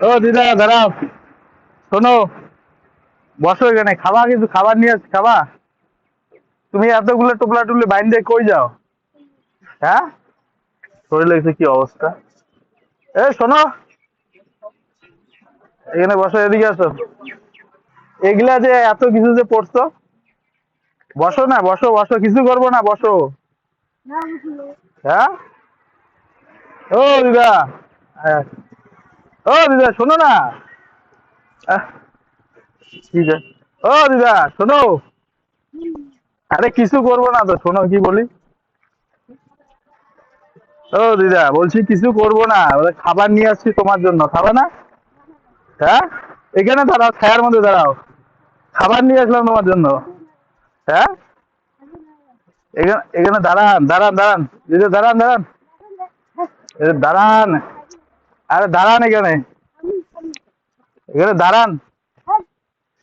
ও দিদা দাঁড়াও, শোনো, বসো এখানে, খাবা কিছু খাবার নিয়ে আসছি, খাবা? তুমি এতগুলো টোপলা টুপলি বাইন্দে কই যাও? হ্যাঁ, শরীরে এসে কি অবস্থা? এ শোনো, এখানে বসো, এদিকে আসো। এগুলা যে এত কিছু যে পড়ছো, বসো না, বসো বসো, কিছু করবো না, বসো। হ্যাঁ, ও দিদা, হ্যাঁ, ও দিদা শোনো না। আহ, ঠিক আছে, ও দিদা শোনো, আরে কিছু করবো না তো, শোনো কি বলি। ও দিদা বলছি কিছু করবো না, ওদের খাবার নিয়ে আসছি তোমার জন্য, খাবে না? হ্যাঁ, এখানে দাঁড়াও, ছায়ার মধ্যে দাঁড়াও, খাবার নিয়ে আসলাম তোমার জন্য। হ্যাঁ, এখানে এখানে দাঁড়ান দাঁড়ান দাঁড়ান, দিদা দাঁড়ান দাঁড়ান, দাঁড়ান, আরে দাঁড়ান এখানে, এখানে দাঁড়ান।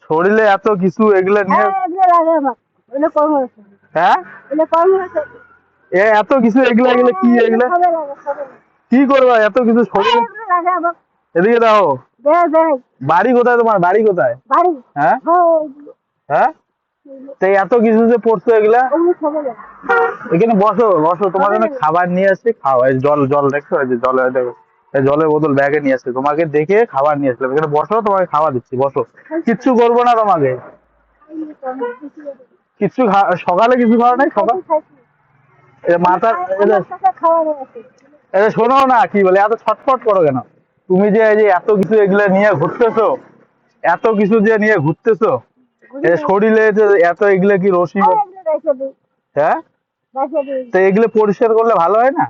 শরীরে এত কিছু এগুলো নিয়ে, হ্যাঁ, এত কিছু এগুলো এগুলো কি এগুলো, কি করবো এত কিছু শরীরে? এদিকে দাও। বাড়ি কোথায় তোমার, বাড়ি কোথায়? হ্যাঁ, হ্যাঁ, তো এত কিছু যে পড়ছো এগুলা, এখানে বসো বসো, তোমার জন্য খাবার নিয়ে আসছি, খাও, এই জল জল দেখছো, এই যে জলের দেখো, এই জলের বোতল ব্যাগে নিয়ে আসছি, তোমাকে দেখে খাবার নিয়ে আসলাম, এখানে বসো, তোমাকে খাওয়া দিচ্ছি, বসো। কিচ্ছু করবো না তোমাকে, কিচ্ছু সকালে কিছু খাওয়া নাই সকাল, মাথা, এটা শোনো না কি বলে, এত ছটফট করো কেন? তুমি যে এই যে এত কিছু এগুলো নিয়ে ঘুরতেছো, এত কিছু যে নিয়ে ঘুরতেছো, শরীরে যে এত এগুলো কি রশি, হ্যাঁ, তো এগুলো পরিষ্কার করলে ভালো হয় না?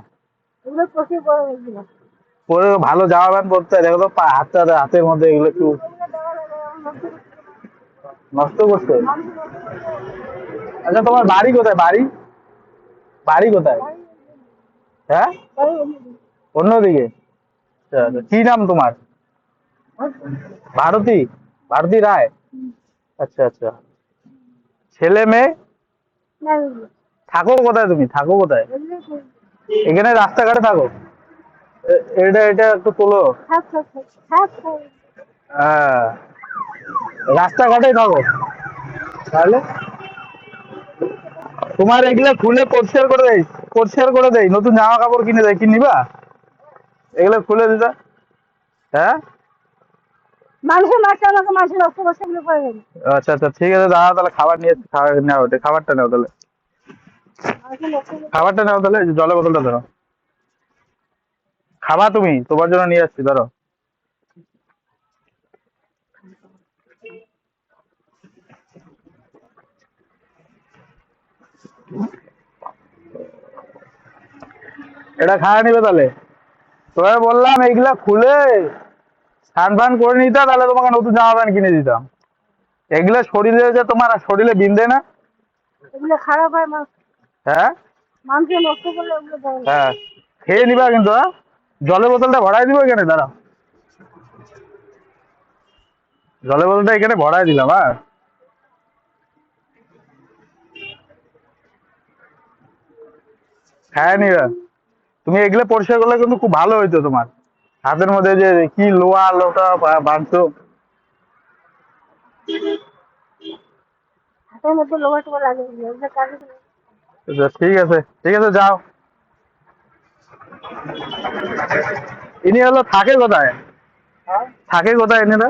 পরে ভালো জামা প্যান্ট পরতে হয়, দেখো তো হাতটা, হাতের মধ্যে এগুলো একটু নষ্ট করছে। আচ্ছা তোমার বাড়ি কোথায়, বাড়ি, বাড়ি কোথায়? হ্যাঁ, অন্যদিকে। আচ্ছা, আচ্ছা, কি নাম তোমার? ভারতী, ভারতী রায়। আচ্ছা আচ্ছা, ছেলে মেয়ে? থাকো কোথায়, তুমি থাকো কোথায়? এখানে রাস্তাঘাটে থাকো? এটা এটা একটু তোলো। হ্যাঁ, রাস্তাঘাটেই থাকো তাহলে? তোমার এগুলা খুলে পরিষ্কার করে দেয়, পরিষ্কার করে দেয়, নতুন জামা কাপড় কিনে দেয়, কিনবা? এগুলো খুলে দিতা। হ্যাঁ, আচ্ছা আচ্ছা, ঠিক আছে দাদা, তাহলে খাবার নিয়ে খাবার নাও, খাবারটা নাও তাহলে, খাবারটা নাও তাহলে, এই যে জলের বোতলটা ধরো, খাবা তুমি, তোমার জন্য নিয়ে আসছি, ধরো। এটা খাওয়া নিবে তাহলে? তোমায় বললাম এইগুলা খুলে স্নান ফান করে নিতা, তাহলে তোমাকে নতুন জামা প্যান্ট কিনে দিতাম। এগুলা শরীরে যে তোমার শরীরে বিন্ধে না? হ্যাঁ, হ্যাঁ, খেয়ে নিবা কিন্তু, হ্যাঁ, জলের বোতলটা ভরাই দিব এখানে, দাঁড়াও, জলের বোতলটা এখানে ভরাই দিলাম, হ্যাঁ, খায় নিবা। তুমি এগুলো পরিষ্কার করলে কিন্তু খুব ভালো হইতো তোমার, হাতের মধ্যে যে কি লোহা লোটা বাঁধছো। আচ্ছা, ঠিক আছে ঠিক আছে, যাও। ইনি হলো থাকে কোথায়, থাকে কোথায় এনারা?